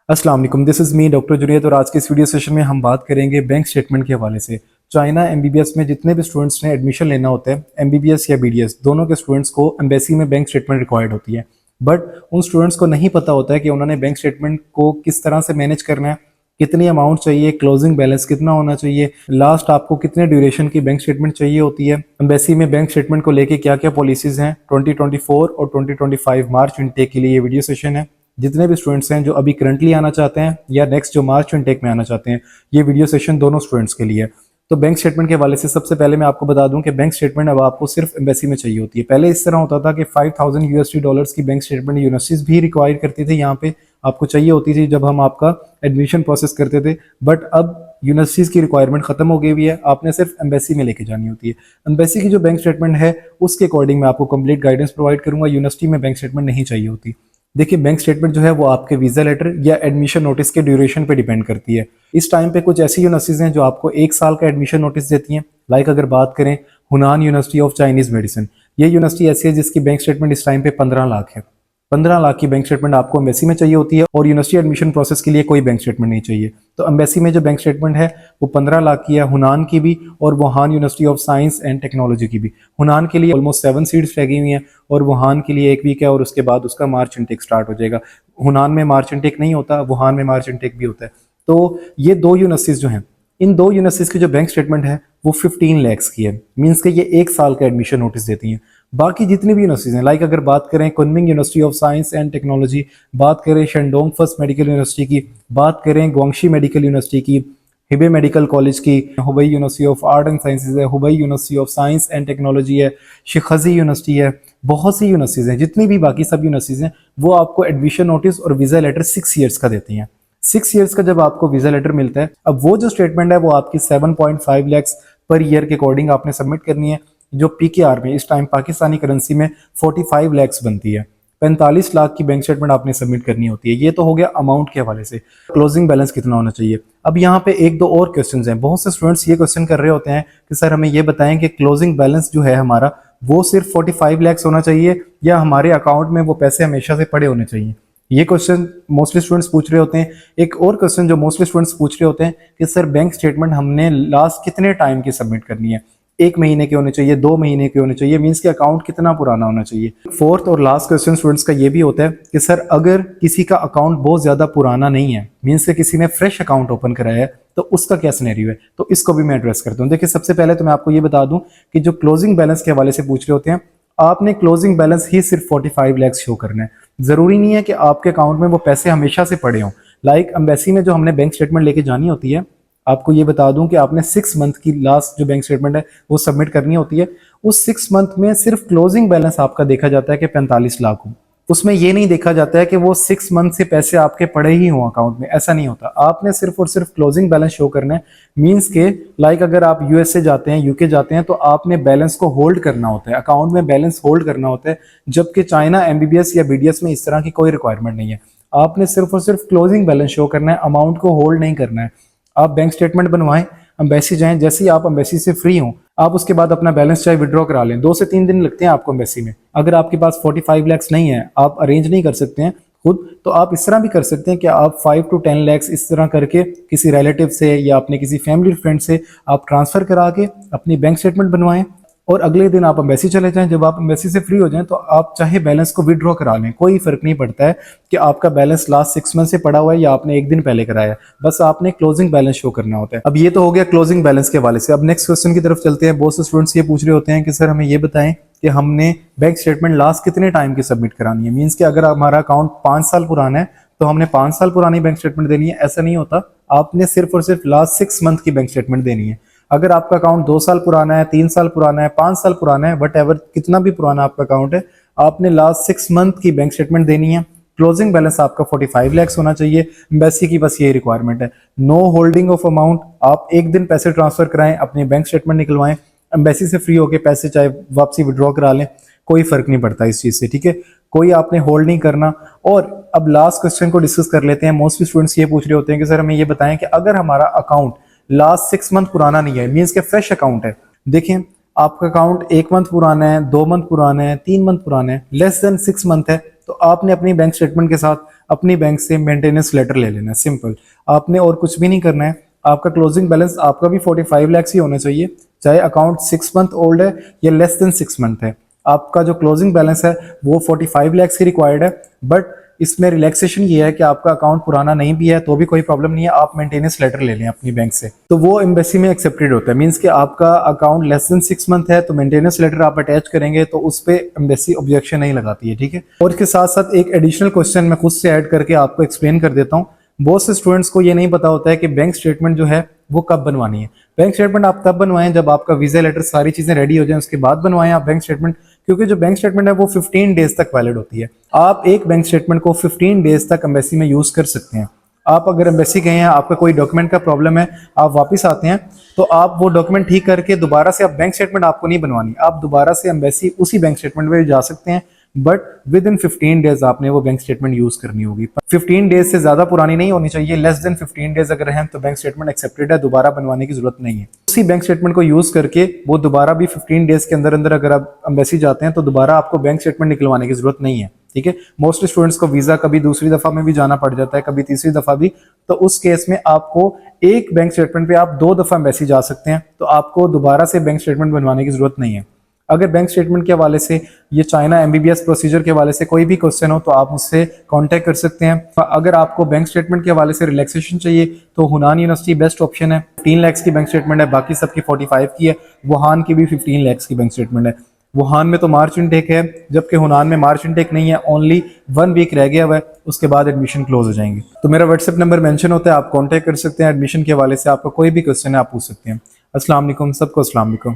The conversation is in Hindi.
अस्सलाम वालेकुम, this is me doctor Junaid और आज के इस वीडियो सेशन में हम बात करेंगे बैंक स्टेटमेंट के हवाले से। चाइना एमबीबीएस में जितने भी स्टूडेंट्स ने एडमिशन लेना होता है, एमबीबीएस या बीडीएस दोनों के स्टूडेंट्स को एम्बेसी में बैंक स्टेटमेंट रिक्वायर्ड होती है। बट उन स्टूडेंट्स को नहीं पता होता है कि उन्होंने बैंक स्टेटमेंट को किस तरह से मैनेज करना है, कितनी अमाउंट चाहिए, क्लोजिंग बैलेंस कितना होना चाहिए, लास्ट आपको कितने ड्यूरेशन की बैंक स्टेटमेंट चाहिए होती है, एम्बेसी में बैंक स्टेटमेंट को लेके क्या क्या पॉलिसीज हैं। 2024 और 2025 मार्च इनटेक के लिए ये वीडियो सेशन है। जितने भी स्टूडेंट्स हैं जो अभी करंटली आना चाहते हैं या नेक्स्ट जो मार्च इनटेक में आना चाहते हैं, ये वीडियो सेशन दोनों स्टूडेंट्स के लिए। तो बैंक स्टेटमेंट के हवाले से सबसे पहले मैं आपको बता दूं कि बैंक स्टेटमेंट अब आपको सिर्फ एम्बेसी में चाहिए होती है। पहले इस तरह होता था कि 5000 यूएसडी डॉलर्स की बैंक स्टेटमेंट यूनिवर्सिटीज भी रिक्वायर करती थी, यहाँ पे आपको चाहिए होती थी जब हम आपका एडमिशन प्रोसेस करते थे। बट अब यूनिवर्सिटीज की रिक्वायरमेंट खत्म हो गई हुई है, आपने सिर्फ एम्बेसी में लेके जानी होती है। एम्बेसी की जो बैंक स्टेटमेंट है उसके अकॉर्डिंग मैं आपको कंप्लीट गाइडेंस प्रोवाइड करूंगा। यूनिवर्सिटी में बैंक स्टेटमेंट नहीं चाहिए होती। देखिए, बैंक स्टेटमेंट जो है वो आपके वीजा लेटर या एडमिशन नोटिस के ड्यूरेशन पे डिपेंड करती है। इस टाइम पे कुछ ऐसी यूनिवर्सिटीज हैं जो आपको 1 साल का एडमिशन नोटिस देती हैं। लाइक अगर बात करें हुनान यूनिवर्सिटी ऑफ चाइनीज मेडिसिन, ये यूनिवर्सिटी ऐसी है जिसकी बैंक स्टेटमेंट इस टाइम पे 15 लाख है। 15 लाख की बैंक स्टेटमेंट आपको एम्बेसी में चाहिए होती है और यूनिवर्सिटी एडमिशन प्रोसेस के लिए कोई बैंक स्टेटमेंट नहीं चाहिए। तो एम्बेसी में जो बैंक स्टेटमेंट है वो 15 लाख की है, हुनान की भी और Wuhan university of science and technology की भी। हुनान के लिए ऑलमोस्ट 7 सीट्स लगी हुई हैं और वुहान के लिए 1 वीक है और उसके बाद उसका मार्च इनटेक स्टार्ट हो जाएगा। हुनान में मार्च इनटेक नहीं होता, वुहान में मार्च इनटेक भी होता है। तो ये दो यूनिवर्सिटीज जो हैं, इन दो यूनिवर्सिटीज की जो बैंक स्टेटमेंट है वो 15 लाख की है। मींस कि ये 1 साल का एडमिशन नोटिस देती हैं। बाकी जितनी भी यूनिवर्सिटीज हैं, लाइक अगर बात करें Kunming university of science and technology, बात करें शेंडोंग फर्स्ट मेडिकल यूनिवर्सिटी की, बात करें गुआंगशी मेडिकल यूनिवर्सिटी की, हिबे मेडिकल कॉलेज की, Hubei university of art and sciences है, Hubei university of science and technology है, शिखजी यूनिवर्सिटी है, बहुत सी यूनिवर्सिटीज हैं। जितनी भी बाकी सब यूनिवर्सिटीज हैं वो आपको एडमिशन नोटिस और वीजा लेटर 6 ईयर्स का देती हैं। 6 ईयर्स का जब आपको वीजा लेटर मिलता है, अब वो जो स्टेटमेंट है वो आपकी 7.5 लाख पर ईयर के अकॉर्डिंग आपने सबमिट करनी है, जो पीकेआर में इस टाइम पाकिस्तानी करेंसी में 45 लाख बनती है। 45 लाख की बैंक स्टेटमेंट आपने सबमिट करनी होती है। ये तो हो गया अमाउंट के हवाले से। क्लोजिंग बैलेंस कितना होना चाहिए। अब यहाँ पे एक दो और क्वेश्चंस हैं। बहुत से स्टूडेंट्स ये क्वेश्चन कर रहे होते हैं कि सर हमें ये बताएं कि क्लोजिंग बैलेंस जो है हमारा वो सिर्फ 45 लाख होना चाहिए या हमारे अकाउंट में वो पैसे हमेशा से पड़े होने चाहिए। ये क्वेश्चन मोस्टली स्टूडेंट्स पूछ रहे होते हैं। एक और क्वेश्चन जो मोस्टली स्टूडेंट्स पूछ रहे होते हैं कि सर बैंक स्टेटमेंट हमने लास्ट कितने टाइम की सबमिट करनी है, 1 महीने के होने चाहिए, 2 महीने के होने चाहिए, मींस कि अकाउंट कितना पुराना होना चाहिए। फोर्थ और लास्ट क्वेश्चन स्टूडेंट्स का ये भी होता है कि सर अगर किसी का अकाउंट बहुत ज्यादा पुराना नहीं है, मींस कि किसी ने फ्रेश अकाउंट ओपन कराया है, तो उसका क्या सिनेरियो है, तो इसको भी मैं एड्रेस करता हूँ। देखिए, सबसे पहले तो मैं आपको ये बता दूं कि जो क्लोजिंग बैलेंस के हवाले से पूछ रहे होते हैं, आपने क्लोजिंग बैलेंस ही सिर्फ 45 लाख शो करना है। जरूरी नहीं है कि आपके अकाउंट में वो पैसे हमेशा से पड़े हों। लाइक एम्बेसी में जो हमने बैंक स्टेटमेंट लेके जानी होती है, आपको ये बता दूं कि आपने 6 मंथ की लास्ट जो बैंक स्टेटमेंट है वो सबमिट करनी होती है। उस 6 मंथ में सिर्फ क्लोजिंग बैलेंस आपका देखा जाता है कि 45 लाख हो। उसमें ये नहीं देखा जाता है कि वो 6 मंथ से पैसे आपके पड़े ही हों अकाउंट में, ऐसा नहीं होता। आपने सिर्फ और सिर्फ क्लोजिंग बैलेंस शो करना है। मींस के लाइक अगर आप यूएसए जाते हैं, यूके जाते हैं, तो आपने बैलेंस को होल्ड करना होता है, अकाउंट में बैलेंस होल्ड करना होता है। जबकि चाइना एमबीबीएस या बीडीएस में इस तरह की कोई रिक्वायरमेंट नहीं है। आपने सिर्फ और सिर्फ क्लोजिंग बैलेंस शो करना है, अमाउंट को होल्ड नहीं करना है। आप बैंक स्टेटमेंट बनवाएं, एम्बेसी जाएं, जैसे ही आप एम्बेसी से फ्री हों आप उसके बाद अपना बैलेंस चाहे विड्रॉ करा लें। 2 से 3 दिन लगते हैं आपको एम्बेसी में। अगर आपके पास 45 लाख नहीं है, आप अरेंज नहीं कर सकते हैं खुद, तो आप इस तरह भी कर सकते हैं कि आप 5 to 10 लाख इस तरह करके किसी रिलेटिव से या अपने किसी फैमिली फ्रेंड से आप ट्रांसफर करा के अपनी बैंक स्टेटमेंट बनवाएं और अगले दिन आप एम्बेसी चले जाएं। जब आप एम्बेसी से फ्री हो जाएं तो आप चाहे बैलेंस को विड्रॉ करा लें, कोई फर्क नहीं पड़ता है कि आपका बैलेंस लास्ट 6 मंथ से पड़ा हुआ है या आपने 1 दिन पहले कराया है, बस आपने क्लोजिंग बैलेंस शो करना होता है। अब ये तो हो गया क्लोजिंग बैलेंस के हवाले से। अब नेक्स्ट क्वेश्चन की तरफ चलते हैं। बहुत से स्टूडेंट्स ये पूछ रहे होते हैं कि सर हमें ये बताएं कि हमने बैंक स्टेटमेंट लास्ट कितने टाइम की सबमिट करानी है। मीन्स कि अगर हमारा अकाउंट 5 साल पुराना है तो हमने 5 साल पुरानी बैंक स्टेटमेंट देनी है, ऐसा नहीं होता। आपने सिर्फ और सिर्फ लास्ट 6 मंथ की बैंक स्टेटमेंट देनी है। अगर आपका अकाउंट 2 साल पुराना है, 3 साल पुराना है, 5 साल पुराना है, वट एवर कितना भी पुराना आपका अकाउंट है, आपने लास्ट 6 मंथ की बैंक स्टेटमेंट देनी है। क्लोजिंग बैलेंस आपका 45 लाख होना चाहिए। एम्बेसी की बस यही रिक्वायरमेंट है। No holding of amount. आप 1 दिन पैसे ट्रांसफर कराएं, अपनी बैंक स्टेटमेंट निकलवाएं, एम्बेसी से फ्री होकर पैसे चाहे वापसी विड्रॉ करा लें, कोई फर्क नहीं पड़ता इस चीज से, ठीक है। कोई आपने होल्ड नहीं करना। और अब लास्ट क्वेश्चन को डिस्कस कर लेते हैं। मोस्टली स्टूडेंट्स ये पूछ रहे होते हैं कि सर हमें ये बताएं कि अगर हमारा अकाउंट लास्ट 6 मंथ पुराना नहीं है, मींस के फ्रेश अकाउंट है। देखें, आपका अकाउंट 1 मंथ पुराना है, 2 मंथ पुराना है, 3 मंथ पुराना है, लेस देन 6 मंथ है, तो आपने अपनी बैंक स्टेटमेंट के साथ अपनी बैंक से मेंटेनेंस लेटर ले लेना है, सिंपल। आपने और कुछ भी नहीं करना है। आपका क्लोजिंग बैलेंस आपका भी 45 लाख ही होना चाहिए, चाहे अकाउंट 6 मंथ ओल्ड है या लेस देन 6 मंथ है। आपका जो क्लोजिंग बैलेंस है वो 45 लाख ही रिक्वायर्ड है। बट इसमें रिलैक्सेशन ये है कि आपका अकाउंट पुराना नहीं भी है तो भी कोई प्रॉब्लम नहीं है, आप मेंटेनेंस लेटर ले लें अपनी बैंक से, तो वो एम्बेसी में एक्सेप्टेड होता है। मींस कि आपका अकाउंट लेस देन 6 मंथ है तो मेंटेनेंस लेटर आप अटैच करेंगे तो उस पर एम्बेसी ऑब्जेक्शन नहीं लगाती है, ठीक है। और इसके साथ साथ एक एडिशनल क्वेश्चन मैं खुद से ऐड करके आपको एक्सप्लेन कर देता हूँ। बहुत से स्टूडेंट्स को ये नहीं पता होता है कि बैंक स्टेटमेंट जो है वो कब बनवानी है। बैंक स्टेटमेंट आप तब बनवाएं जब आपका वीजा लेटर सारी चीजें रेडी हो जाएं, उसके बाद बनवाएं आप बैंक स्टेटमेंट, क्योंकि जो बैंक स्टेटमेंट है वो 15 डेज तक वैलिड होती है। आप एक बैंक स्टेटमेंट को 15 डेज तक एम्बेसी में यूज कर सकते हैं। आप अगर एम्बेसी गए हैं, आपका कोई डॉक्यूमेंट का प्रॉब्लम है, आप वापस आते हैं तो आप वो डॉक्यूमेंट ठीक करके दोबारा से आप बैंक स्टेटमेंट आपको नहीं बनवानी, आप दोबारा से एम्बेसी उसी बैंक स्टेटमेंट में जा सकते हैं। बट विद इन 15 डेज आपने वो बैंक स्टेटमेंट यूज करनी होगी। 15 डेज से ज्यादा पुरानी नहीं होनी चाहिए। लेस देन 15 डेज अगर हैं तो बैंक स्टेटमेंट एक्सेप्टेड है, दोबारा बनवाने की जरूरत नहीं है। उसी बैंक स्टेटमेंट को यूज करके वो दोबारा भी 15 डेज के अंदर अंदर अगर आप एम्बेसी जाते हैं तो दोबारा आपको बैंक स्टेटमेंट निकलवाने की जरूरत नहीं है, ठीक है। मोस्ट स्टूडेंट्स को वीजा कभी दूसरी दफा में भी जाना पड़ जाता है, कभी तीसरी दफा भी, तो उस केस में आपको एक बैंक स्टेटमेंट पे आप 2 दफा एम्बेसी जा सकते हैं, तो आपको दोबारा से बैंक स्टेटमेंट बनवाने की जरूरत नहीं है। अगर बैंक स्टेटमेंट के हवाले से, ये चाइना एमबीबीएस प्रोसीजर के हवाले से कोई भी क्वेश्चन हो तो आप मुझसे कांटेक्ट कर सकते हैं। अगर आपको बैंक स्टेटमेंट के हवाले से रिलैक्सेशन चाहिए तो हुनान यूनिवर्सिटी बेस्ट ऑप्शन है। 15 लाख की बैंक स्टेटमेंट है, बाकी सबकी 45 की है। वुहान की भी 15 लाख की बैंक स्टेटमेंट है। वुहान में तो मार्च इनटेक है, जबकि हुनान में मार्च इनटेक नहीं है, ओनली 1 वीक रह गया हुआ है, उसके बाद एडमिशन क्लोज हो जाएंगे। तो मेरा व्हाट्सएप नंबर मेंशन होता है, आप कांटेक्ट कर सकते हैं। एडमिशन के हवाले से आपका कोई भी क्वेश्चन है आप पूछ सकते हैं। अस्सलाम वालेकुम, सबको अस्सलाम वालेकुम।